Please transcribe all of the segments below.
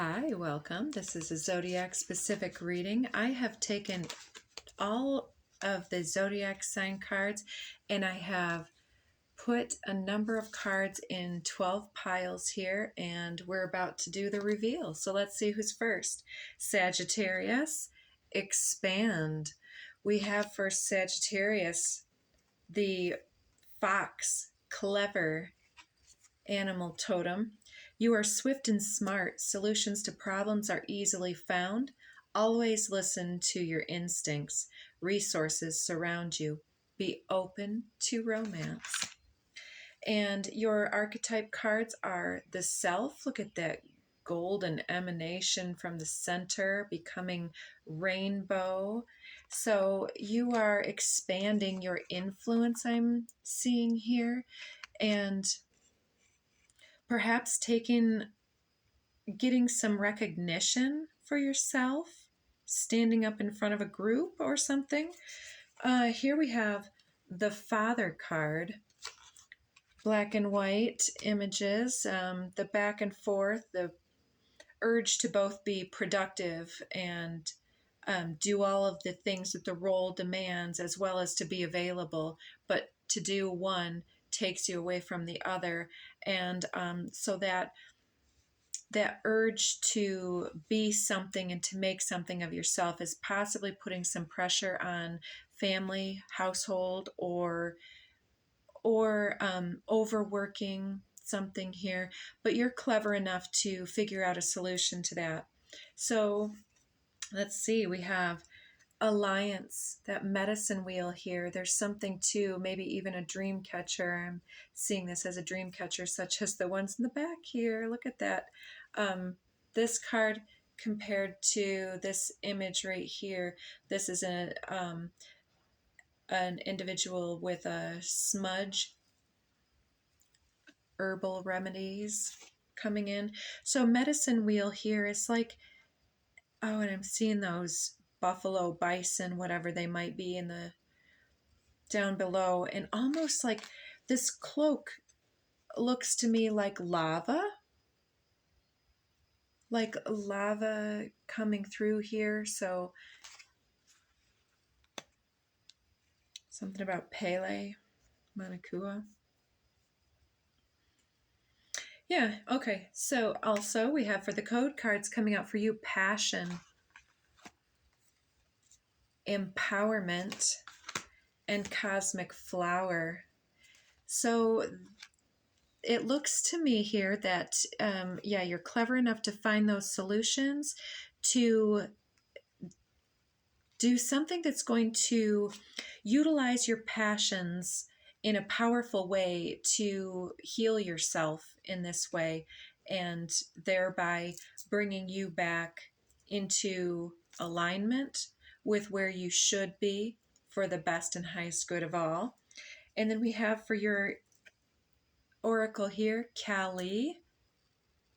Hi, welcome. This is a zodiac specific reading. I have taken all of the zodiac sign cards and I have put a number of cards in 12 piles here, and we're about to do the reveal. So let's see who's first. Sagittarius, expand. We have for Sagittarius the fox, clever animal totem. You are swift and smart. Solutions to problems are easily found. Always listen to your instincts. Resources surround you. Be open to romance. And your archetype cards are the self. Look at that golden emanation from the center, becoming rainbow. So you are expanding your influence, I'm seeing here, and perhaps getting some recognition for yourself, standing up in front of a group or something. Here we have the Father card, black and white images, the back and forth, the urge to both be productive and do all of the things that the role demands, as well as to be available, but to do one takes you away from the other. And so that urge to be something and to make something of yourself is possibly putting some pressure on family, household, or overworking something here, but you're clever enough to figure out a solution to that. So let's see, we have alliance, that medicine wheel here. There's something to maybe even a dream catcher. I'm seeing this as a dream catcher, such as the ones in the back here. Look at that. This card compared to this image right here. This is an individual with a smudge, herbal remedies coming in. So medicine wheel here is like, oh, and I'm seeing those buffalo, bison, whatever they might be in the down below, and almost like this cloak looks to me like lava coming through here. So something about Pele, Manakua. Yeah, okay. So also we have for the code cards coming out for you, passion, empowerment, and cosmic flower. So it looks to me here that, you're clever enough to find those solutions to do something that's going to utilize your passions in a powerful way to heal yourself in this way, and thereby bringing you back into alignment with where you should be for the best and highest good of all. And then we have for your oracle here, Kapali.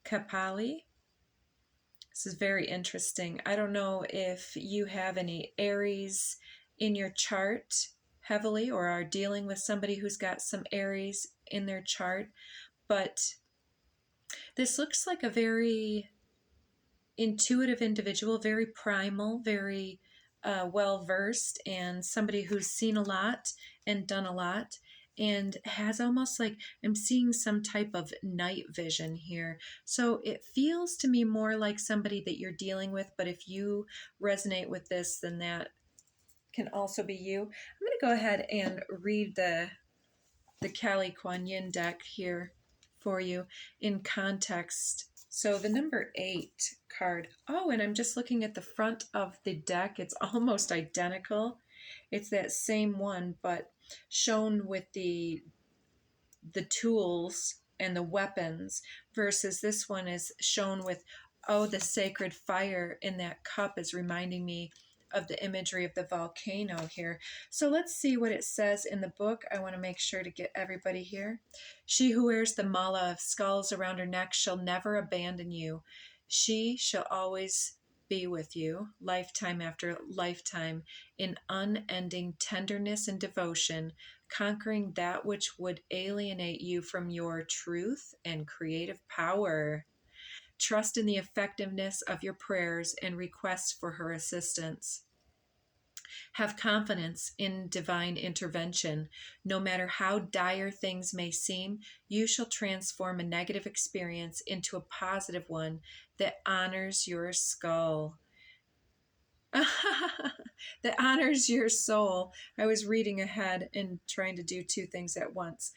This is very interesting. I don't know if you have any Aries in your chart heavily, or are dealing with somebody who's got some Aries in their chart, but this looks like a very intuitive individual, very primal, very well-versed, and somebody who's seen a lot and done a lot, and has almost like, I'm seeing some type of night vision here. So it feels to me more like somebody that you're dealing with, but if you resonate with this, then that can also be you. I'm going to go ahead and read the Kali Kuan Yin deck here for you in context. So the number 8 card. Oh, and I'm just looking at the front of the deck. It's almost identical. It's that same one, but shown with the tools and the weapons, versus this one is shown with, oh, the sacred fire in that cup is reminding me of the imagery of the volcano here. So let's see what it says in the book. I want to make sure to get everybody here. She who wears the mala of skulls around her neck shall never abandon you. She shall always be with you, lifetime after lifetime, in unending tenderness and devotion, conquering that which would alienate you from your truth and creative power. Trust in the effectiveness of your prayers and requests for her assistance. Have confidence in divine intervention. No matter how dire things may seem, you shall transform a negative experience into a positive one that honors your skull. That honors your soul. I was reading ahead and trying to do two things at once.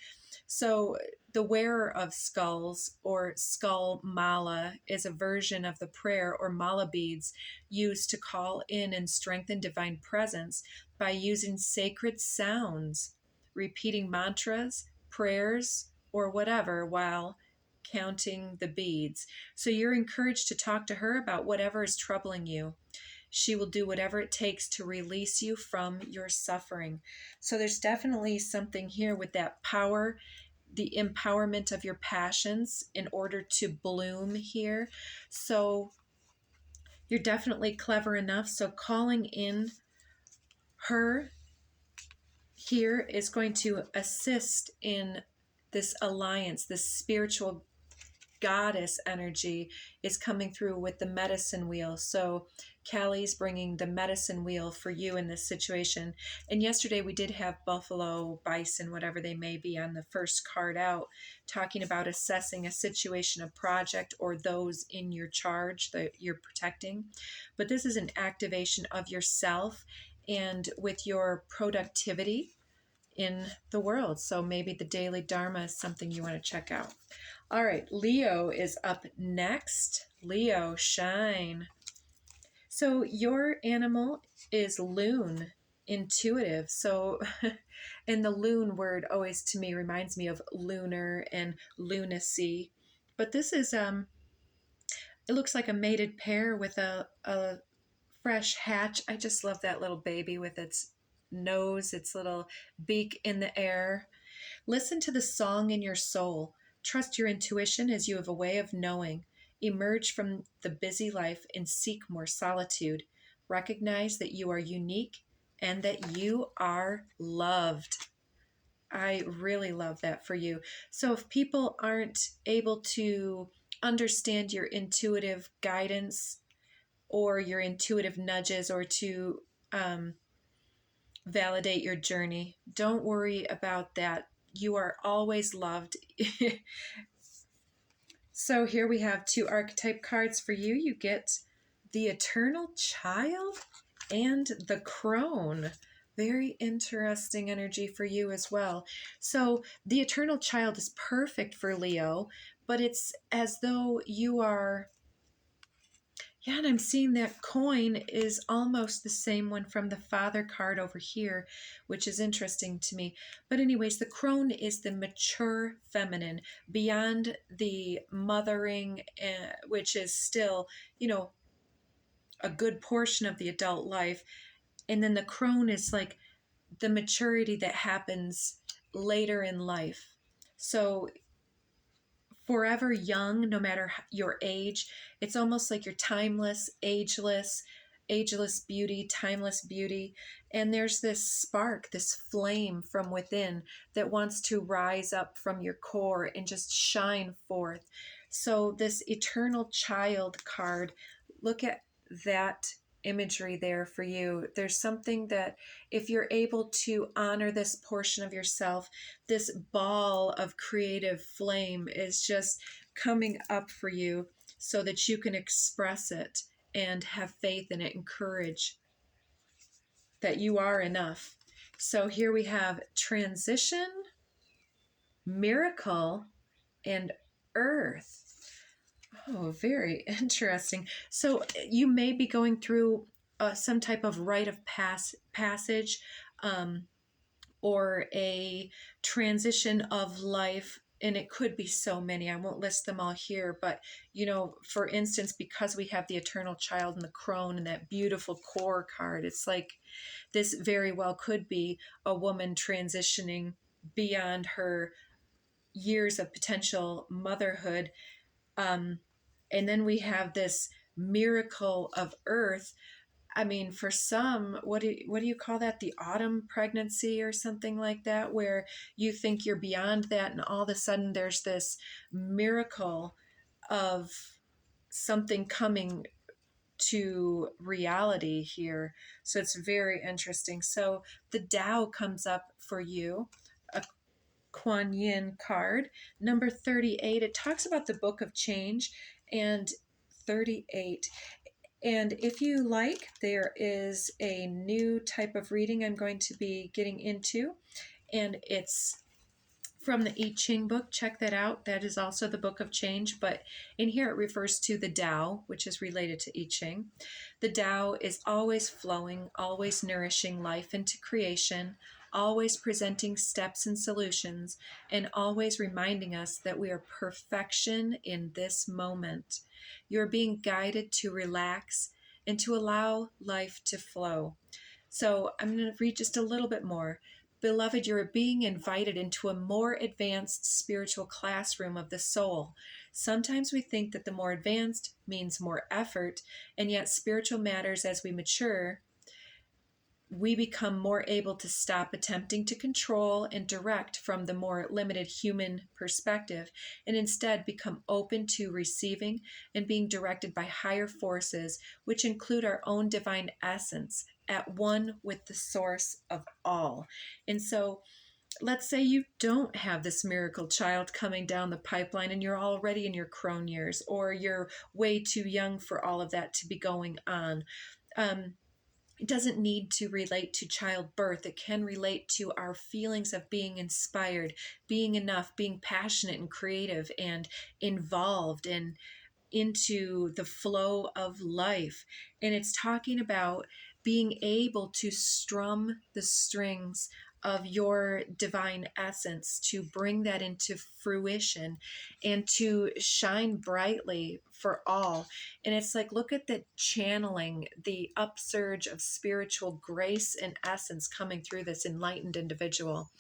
So, the wearer of skulls or skull mala is a version of the prayer or mala beads used to call in and strengthen divine presence by using sacred sounds, repeating mantras, prayers, or whatever while counting the beads. So, you're encouraged to talk to her about whatever is troubling you. She will do whatever it takes to release you from your suffering. So there's definitely something here with that power, the empowerment of your passions in order to bloom here. So you're definitely clever enough. So calling in her here is going to assist in this alliance, this spiritual goddess energy is coming through with the medicine wheel. So Callie's bringing the medicine wheel for you in this situation. And yesterday we did have buffalo, bison, whatever they may be on the first card out, talking about assessing a situation, a project, or those in your charge that you're protecting. But this is an activation of yourself and with your productivity in the world. So maybe the daily dharma is something you want to check out. All right, Leo is up next. Leo, shine. So your animal is loon, intuitive. So, and the loon word always to me reminds me of lunar and lunacy. But this is it looks like a mated pair with a fresh hatch. I just love that little baby with its nose, its little beak in the air. Listen to the song in your soul. Trust your intuition as you have a way of knowing. Emerge from the busy life and seek more solitude. Recognize that you are unique and that you are loved. I really love that for you. So if people aren't able to understand your intuitive guidance or your intuitive nudges or to validate your journey, don't worry about that. You are always loved. So here we have two archetype cards for you. You get the Eternal Child and the Crone. Very interesting energy for you as well. So the Eternal Child is perfect for Leo, but it's as though you are... Yeah, and I'm seeing that coin is almost the same one from the Father card over here, which is interesting to me. But anyways, the crone is the mature feminine, beyond the mothering, which is still, a good portion of the adult life. And then the crone is like the maturity that happens later in life. So forever young, no matter your age. It's almost like you're timeless, ageless beauty, timeless beauty. And there's this spark, this flame from within that wants to rise up from your core and just shine forth. So this Eternal Child card, look at that imagery there for you. There's something that if you're able to honor this portion of yourself, this ball of creative flame is just coming up for you so that you can express it and have faith in it and courage that you are enough. So here we have transition, miracle, and earth. Oh, very interesting. So you may be going through some type of rite of passage or a transition of life. And it could be so many. I won't list them all here. But, for instance, because we have the Eternal Child and the crone and that beautiful core card, it's like this very well could be a woman transitioning beyond her years of potential motherhood. And then we have this miracle of earth. I mean, for some, what do you call that? The autumn pregnancy or something like that, where you think you're beyond that, and all of a sudden there's this miracle of something coming to reality here. So it's very interesting. So the Tao comes up for you, a Kuan Yin card. Number 38, it talks about the book of change, and 38. And if you like, there is a new type of reading I'm going to be getting into, and it's from the I Ching book. Check that out. That is also the book of change, but in here it refers to the Tao, which is related to I Ching. The Tao is always flowing, always nourishing life into creation, always presenting steps and solutions, and always reminding us that we are perfection in this moment. You're being guided to relax and to allow life to flow. So I'm going to read just a little bit more. Beloved, you're being invited into a more advanced spiritual classroom of the soul. Sometimes we think that the more advanced means more effort, and yet spiritual matters, as we mature, we become more able to stop attempting to control and direct from the more limited human perspective, and instead become open to receiving and being directed by higher forces, which include our own divine essence, at one with the source of all. And so let's say you don't have this miracle child coming down the pipeline and you're already in your crone years, or you're way too young for all of that to be going on. It doesn't need to relate to childbirth. It can relate to our feelings of being inspired, being enough, being passionate and creative and involved and into the flow of life. And it's talking about being able to strum the strings of your divine essence, to bring that into fruition and to shine brightly for all. And it's like, look at the channeling, the upsurge of spiritual grace and essence coming through this enlightened individual.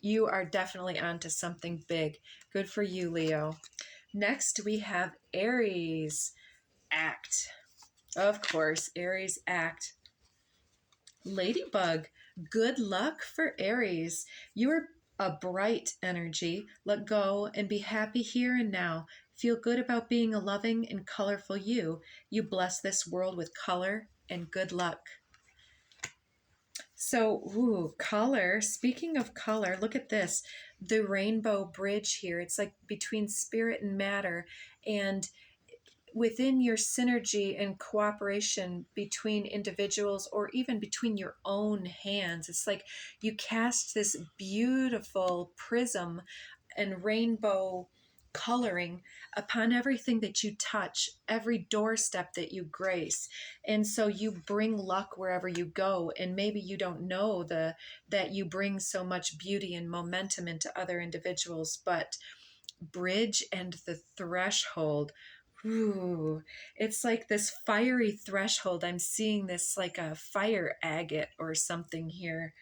You are definitely onto something big. Good for you, Leo. Next, we have Aries. Act. Of course, Aries act. Ladybug. Good luck for Aries. You are a bright energy. Let go and be happy here and now. Feel good about being a loving and colorful you. You bless this world with color and good luck. So, color. Speaking of color, look at this. The rainbow bridge here. It's like between spirit and matter. And within your synergy and cooperation between individuals, or even between your own hands, it's like you cast this beautiful prism and rainbow coloring upon everything that you touch, every doorstep that you grace. And so you bring luck wherever you go, and maybe you don't know that you bring so much beauty and momentum into other individuals. But bridge and the threshold, ooh, it's like this fiery threshold. I'm seeing this like a fire agate or something here.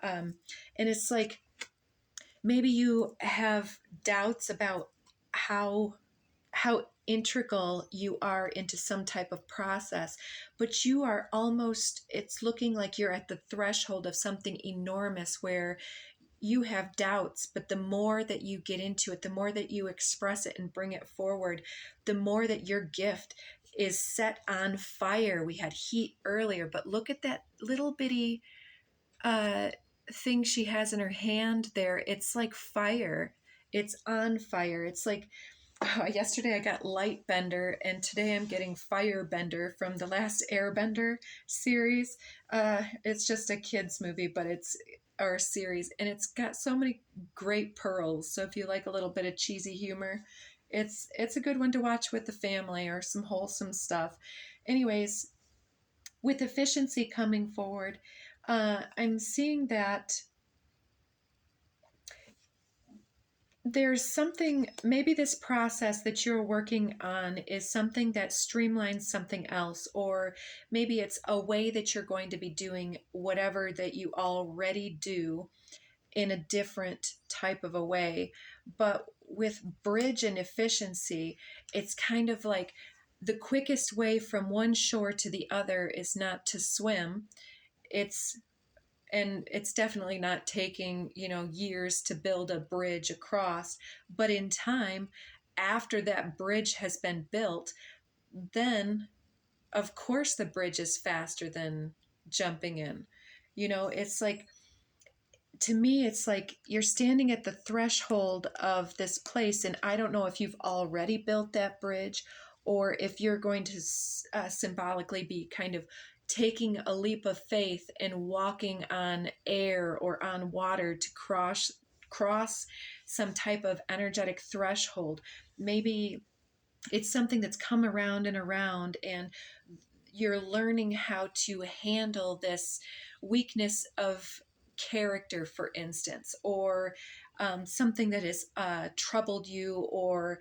And it's like maybe you have doubts about how integral you are into some type of process, but you are almost, it's looking like you're at the threshold of something enormous where you have doubts, but the more that you get into it, the more that you express it and bring it forward, the more that your gift is set on fire. We had heat earlier, but look at that little bitty thing she has in her hand there. It's like fire. It's on fire. It's like, yesterday I got light bender, and today I'm getting fire bender from the last Airbender series. It's just a kids movie, but it's our series, and it's got so many great pearls. So if you like a little bit of cheesy humor, it's a good one to watch with the family, or some wholesome stuff. Anyways, with efficiency coming forward, I'm seeing that there's something, maybe this process that you're working on is something that streamlines something else, or maybe it's a way that you're going to be doing whatever that you already do in a different type of a way. But with bridge and efficiency, it's kind of like the quickest way from one shore to the other is not to swim. It's definitely not taking, years to build a bridge across, but in time, after that bridge has been built, then of course the bridge is faster than jumping in. You know, it's like, to me, it's like you're standing at the threshold of this place, and I don't know if you've already built that bridge or if you're going to symbolically be kind of taking a leap of faith and walking on air or on water to cross some type of energetic threshold. Maybe it's something that's come around and around, and you're learning how to handle this weakness of character, for instance, or something that has troubled you or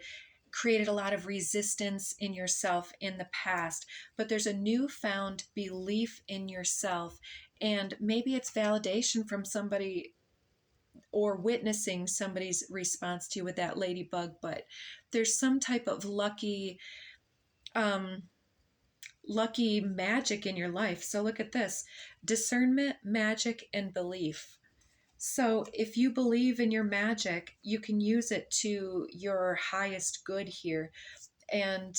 created a lot of resistance in yourself in the past. But there's a newfound belief in yourself, and maybe it's validation from somebody or witnessing somebody's response to you with that ladybug, but there's some type of lucky magic in your life. So look at this: discernment, magic, and belief. So if you believe in your magic, you can use it to your highest good here. And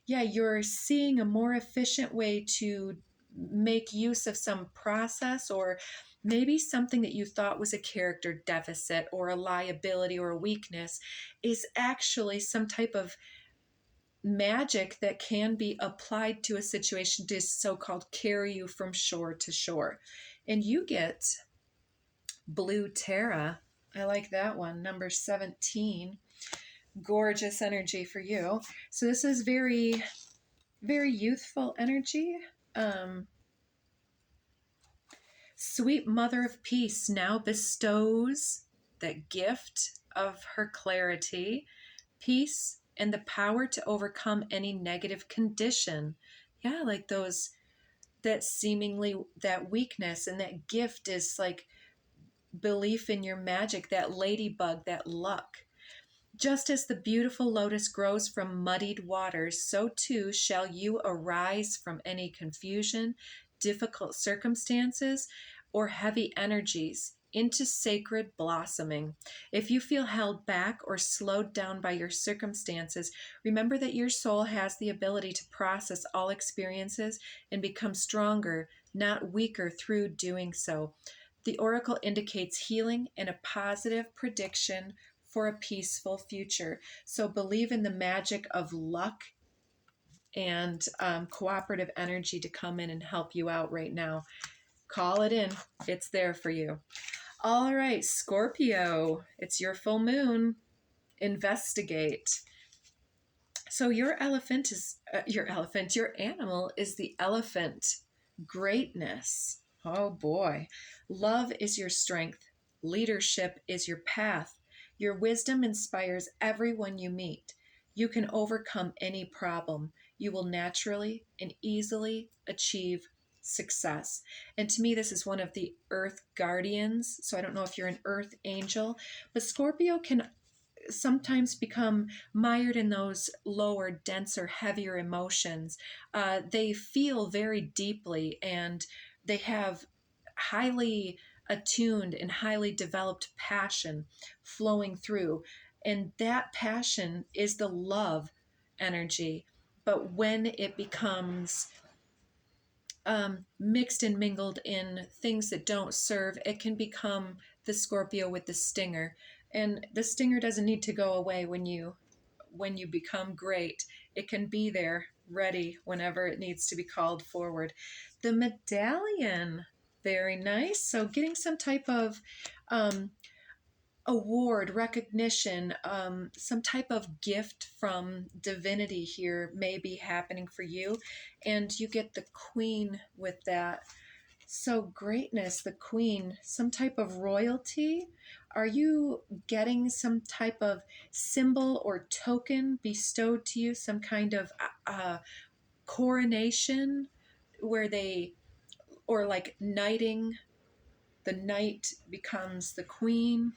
yeah, you're seeing a more efficient way to make use of some process, or maybe something that you thought was a character deficit or a liability or a weakness is actually some type of magic that can be applied to a situation to so-called carry you from shore to shore. And you get Blue Terra. I like that one, number 17. Gorgeous energy for you. So this is very, very youthful energy. Sweet Mother of Peace now bestows that gift of her clarity, peace, and the power to overcome any negative condition. Yeah, like those, that seemingly, that weakness, and that gift is like belief in your magic, that ladybug, that luck. Just as the beautiful lotus grows from muddied waters, so too shall you arise from any confusion, difficult circumstances, or heavy energies into sacred blossoming. If you feel held back or slowed down by your circumstances, remember that your soul has the ability to process all experiences and become stronger, not weaker, through doing so. The oracle indicates healing and a positive prediction for a peaceful future. So believe in the magic of luck and cooperative energy to come in and help you out right now. Call it in. It's there for you. All right, Scorpio, it's your full moon. Investigate. So your animal is the elephant. Greatness. Oh boy. Love is your strength. Leadership is your path. Your wisdom inspires everyone you meet. You can overcome any problem. You will naturally and easily achieve success. And to me, this is one of the earth guardians. So I don't know if you're an earth angel, but Scorpio can sometimes become mired in those lower, denser, heavier emotions. They feel very deeply, and they have highly attuned and highly developed passion flowing through. And that passion is the love energy. But when it becomes mixed and mingled in things that don't serve, it can become the Scorpio with the stinger. And the stinger doesn't need to go away when you become great. It can be there ready whenever it needs to be called forward. The medallion, very nice. So getting some type of award, recognition, some type of gift from divinity here may be happening for you. And you get the queen with that. So greatness, the queen, some type of royalty. Are you getting some type of symbol or token bestowed to you, some kind of coronation where they, or like knighting, the knight becomes the queen,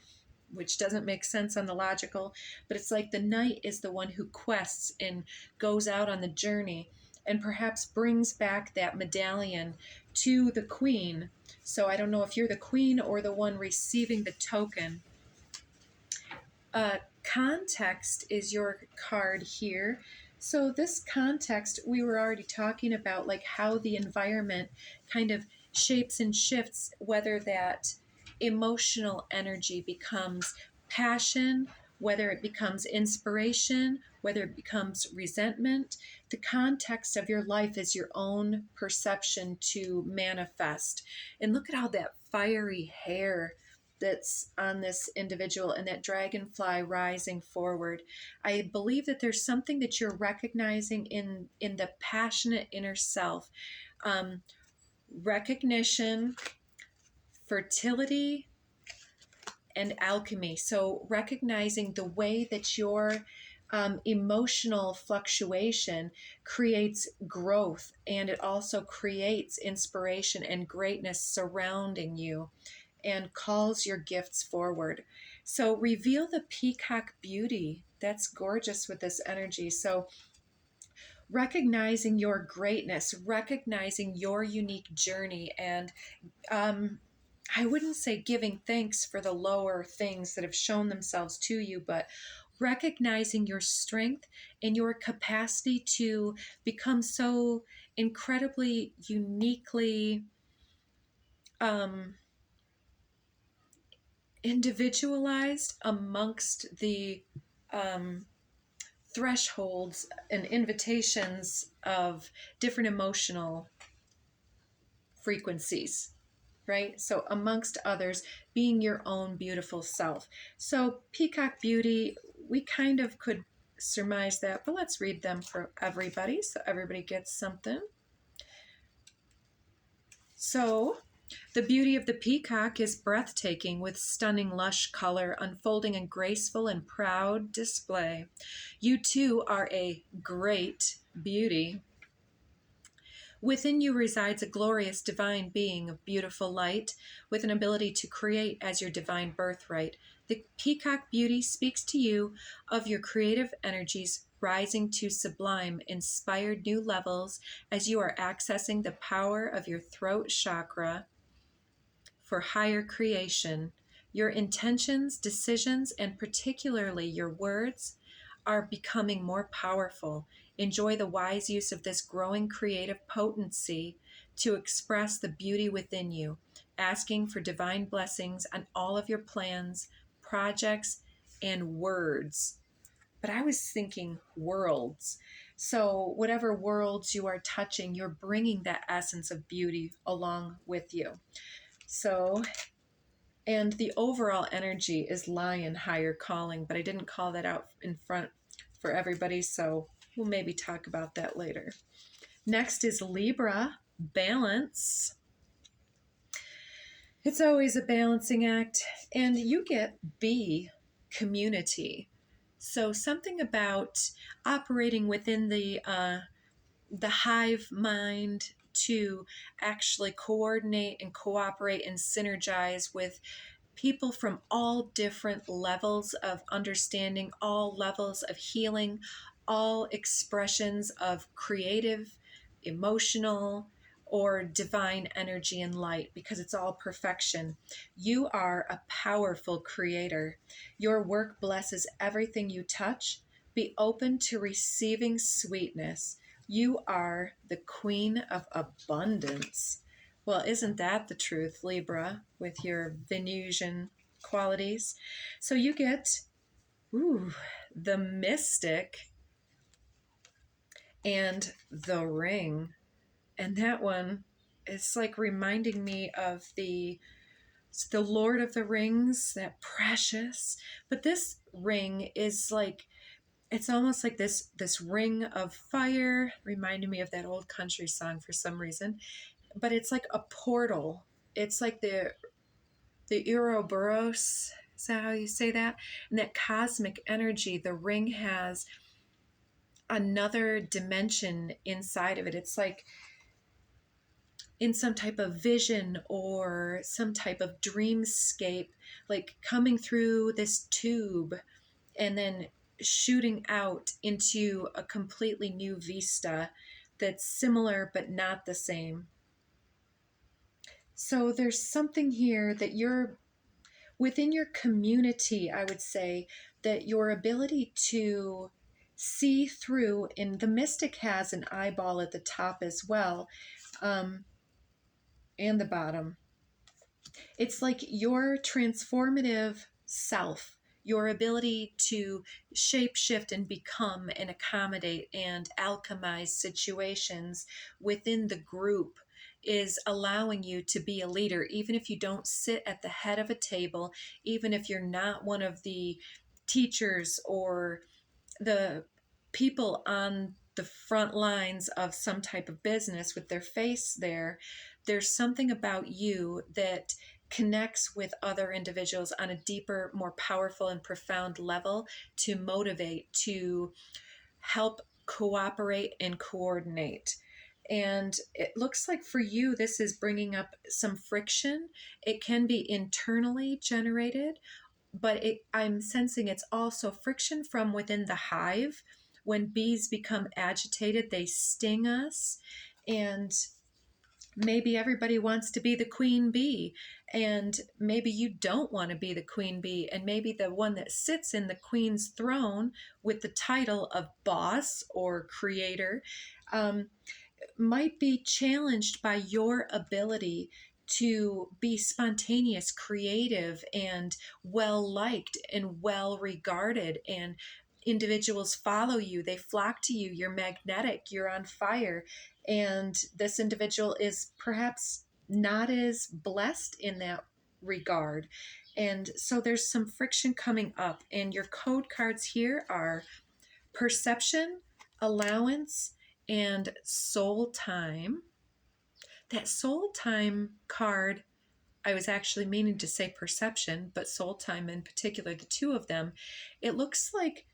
which doesn't make sense on the logical, but it's like the knight is the one who quests and goes out on the journey and perhaps brings back that medallion to the queen. So I don't know if you're the queen or the one receiving the token. Context is your card here. So this context, we were already talking about like how the environment kind of shapes and shifts, whether that emotional energy becomes passion, whether it becomes inspiration, whether it becomes resentment. The context of your life is your own perception to manifest. And look at how that fiery hair that's on this individual and that dragonfly rising forward. I believe that there's something that you're recognizing in the passionate inner self. Um, Recognition, fertility, and alchemy. So recognizing the way that your emotional fluctuation creates growth, and it also creates inspiration and greatness surrounding you and calls your gifts forward. So reveal the peacock beauty. That's gorgeous with this energy. So recognizing your greatness, recognizing your unique journey, and I wouldn't say giving thanks for the lower things that have shown themselves to you, but recognizing your strength and your capacity to become so incredibly uniquely individualized amongst the um, thresholds and invitations of different emotional frequencies, right? So, amongst others, being your own beautiful self. So, Peacock Beauty, we kind of could surmise that, but let's read them for everybody so everybody gets something. So, the beauty of the peacock is breathtaking with stunning lush color unfolding in graceful and proud display. You too are a great beauty. Within you resides a glorious divine being of beautiful light with an ability to create as your divine birthright. The peacock beauty speaks to you of your creative energies rising to sublime, inspired new levels as you are accessing the power of your throat chakra for higher creation. Your intentions, decisions, and particularly your words are becoming more powerful. Enjoy the wise use of this growing creative potency to express the beauty within you, asking for divine blessings on all of your plans, projects, and words. But I was thinking worlds. So, whatever worlds you are touching, you're bringing that essence of beauty along with you. So, and the overall energy is lion higher calling, but I didn't call that out in front for everybody, so we'll maybe talk about that later. Next is Libra, balance. It's always a balancing act, and you get B, community. So something about operating within the hive mind to actually coordinate and cooperate and synergize with people from all different levels of understanding, all levels of healing, all expressions of creative, emotional, or divine energy and light, because it's all perfection. You are a powerful creator. Your work blesses everything you touch. Be open to receiving sweetness. You are the queen of abundance. Well, isn't that the truth, Libra, with your Venusian qualities? So you get, the mystic and the ring. And that one, it's like reminding me of the Lord of the Rings, that precious. But this ring is like, it's almost like this ring of fire, reminding me of that old country song for some reason. But it's like a portal. It's like the Ouroboros, is that how you say that? And that cosmic energy, the ring has another dimension inside of it. It's like in some type of vision or some type of dreamscape, like coming through this tube and then shooting out into a completely new vista that's similar but not the same. So there's something here that you're within your community, I would say that your ability to see through, and the mystic has an eyeball at the top as well, and the bottom. It's like your transformative self, your ability to shapeshift and become and accommodate and alchemize situations within the group is allowing you to be a leader, even if you don't sit at the head of a table, even if you're not one of the teachers or the people on the front lines of some type of business with their face there. There's something about you that connects with other individuals on a deeper, more powerful and profound level to motivate, to help cooperate and coordinate. And it looks like for you, this is bringing up some friction. It can be internally generated, but I'm sensing it's also friction from within the hive. When bees become agitated, they sting us, and maybe everybody wants to be the queen bee, and maybe you don't want to be the queen bee, and maybe the one that sits in the queen's throne with the title of boss or creator might be challenged by your ability to be spontaneous, creative, and well liked and well regarded. And individuals follow you, they flock to you, you're magnetic, you're on fire. And this individual is perhaps not as blessed in that regard. And so there's some friction coming up. And your code cards here are perception, allowance, and soul time. That soul time card, I was actually meaning to say perception, but soul time in particular, the two of them, it looks like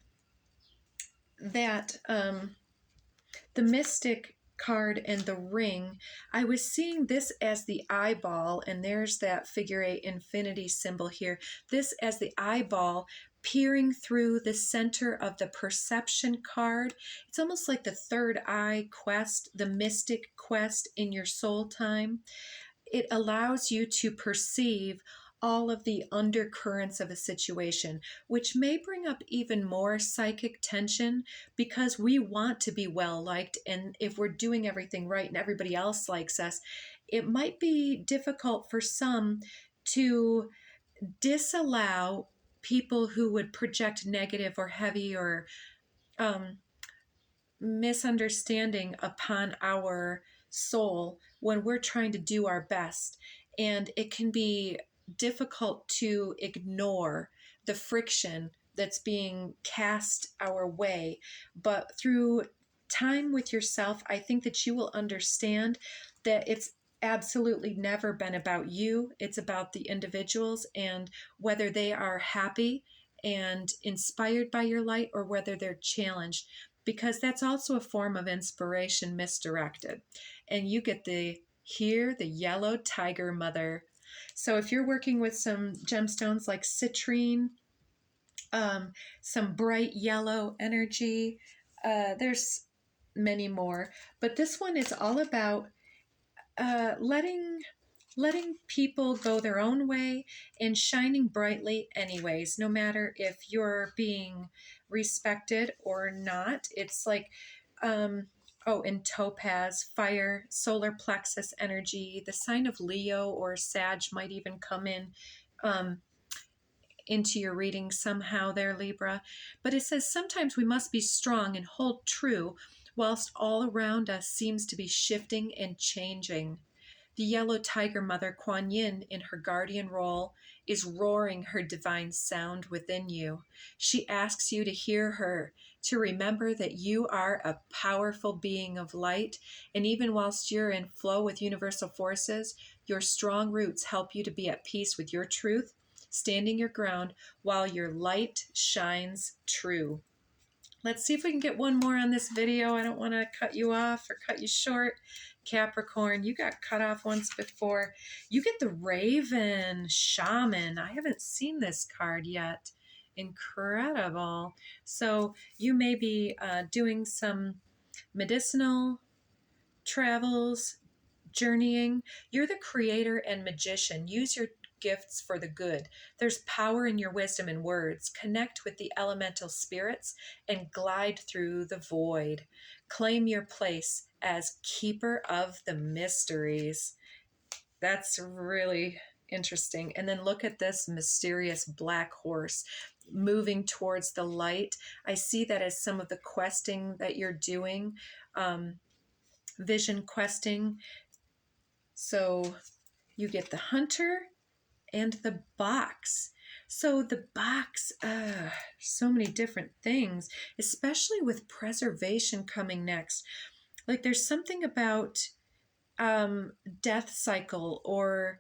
that the mystic card and the ring, I was seeing this as the eyeball, and there's that figure 8 infinity symbol here, this as the eyeball peering through the center of the perception card. It's almost like the third eye quest, the mystic quest in your soul time. It allows you to perceive all of the undercurrents of a situation, which may bring up even more psychic tension because we want to be well liked. And if we're doing everything right and everybody else likes us, it might be difficult for some to disallow people who would project negative or heavy or misunderstanding upon our soul when we're trying to do our best. And it can be difficult to ignore the friction that's being cast our way. But through time with yourself, I think that you will understand that it's absolutely never been about you. It's about the individuals and whether they are happy and inspired by your light or whether they're challenged, because that's also a form of inspiration misdirected. And you get the yellow tiger mother. So if you're working with some gemstones like citrine, some bright yellow energy, there's many more, but this one is all about letting people go their own way and shining brightly anyways, no matter if you're being respected or not. It's like in topaz, fire, solar plexus energy, the sign of Leo or Sag might even come in into your reading somehow there, Libra. But it says sometimes we must be strong and hold true whilst all around us seems to be shifting and changing. The yellow tiger mother, Kuan Yin, in her guardian role, is roaring her divine sound within you. She asks you to hear her, to remember that you are a powerful being of light, and even whilst you're in flow with universal forces, your strong roots help you to be at peace with your truth, standing your ground while your light shines true. Let's see if we can get one more on this video. I don't want to cut you off or cut you short. Capricorn, you got cut off once before. You get the Raven, Shaman. I haven't seen this card yet. Incredible. So you may be doing some medicinal travels, journeying. You're the creator and magician. Use your gifts for the good. There's power in your wisdom and words. Connect with the elemental spirits and glide through the void. Claim your place as keeper of the mysteries. That's really interesting. And then look at this mysterious black horse moving towards the light. I see that as some of the questing that you're doing, vision questing. So you get the hunter and the box. So the box, so many different things, especially with preservation coming next. Like there's something about death cycle, or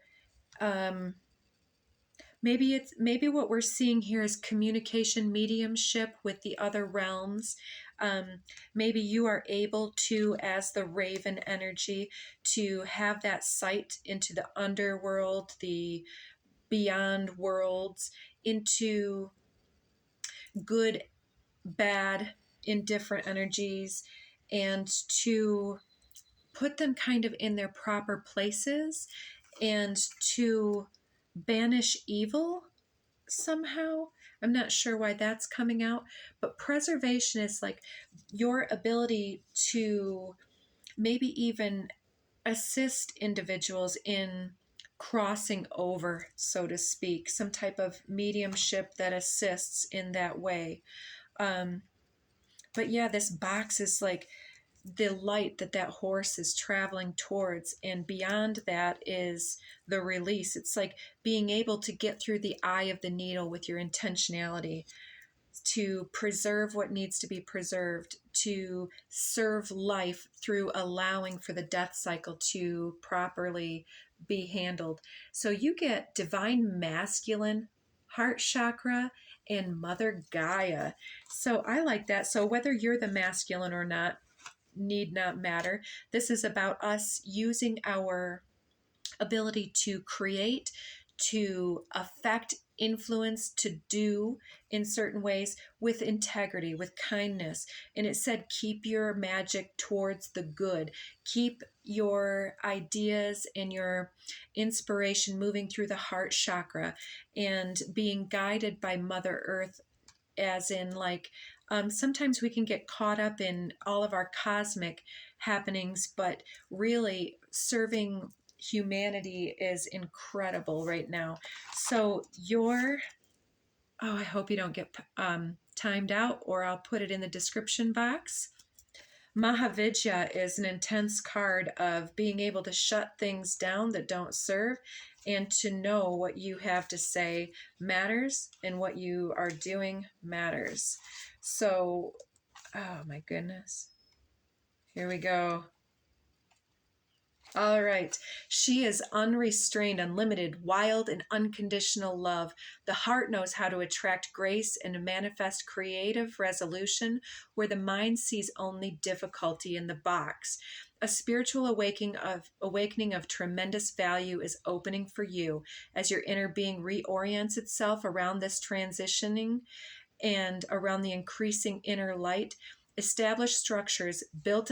maybe what we're seeing here is communication mediumship with the other realms. Maybe you are able to, as the raven energy, to have that sight into the underworld, the beyond worlds, into good, bad, indifferent energies, and to put them kind of in their proper places, and to banish evil somehow. I'm not sure why that's coming out, but preservation is like your ability to maybe even assist individuals in crossing over, so to speak, some type of mediumship that assists in that way. But yeah, this box is like the light that horse is traveling towards, and beyond that is the release. It's like being able to get through the eye of the needle with your intentionality, to preserve what needs to be preserved, to serve life through allowing for the death cycle to properly be handled. So you get divine masculine, heart chakra, and Mother Gaia. So I like that. So whether you're the masculine or not need not matter. This is about us using our ability to create, to affect, influence, to do in certain ways with integrity, with kindness. And it said, keep your magic towards the good. Keep your ideas and your inspiration moving through the heart chakra and being guided by Mother Earth, as in like, sometimes we can get caught up in all of our cosmic happenings, but really serving humanity is incredible right now. So I hope you don't get timed out, or I'll put it in the description box. Mahavidya is an intense card of being able to shut things down that don't serve, and to know what you have to say matters and what you are doing matters. So, oh my goodness. Here we go. All right. She is unrestrained, unlimited, wild, and unconditional love. The heart knows how to attract grace and manifest creative resolution where the mind sees only difficulty in the box. A spiritual awakening of tremendous value is opening for you as your inner being reorients itself around this transitioning and around the increasing inner light. Established structures built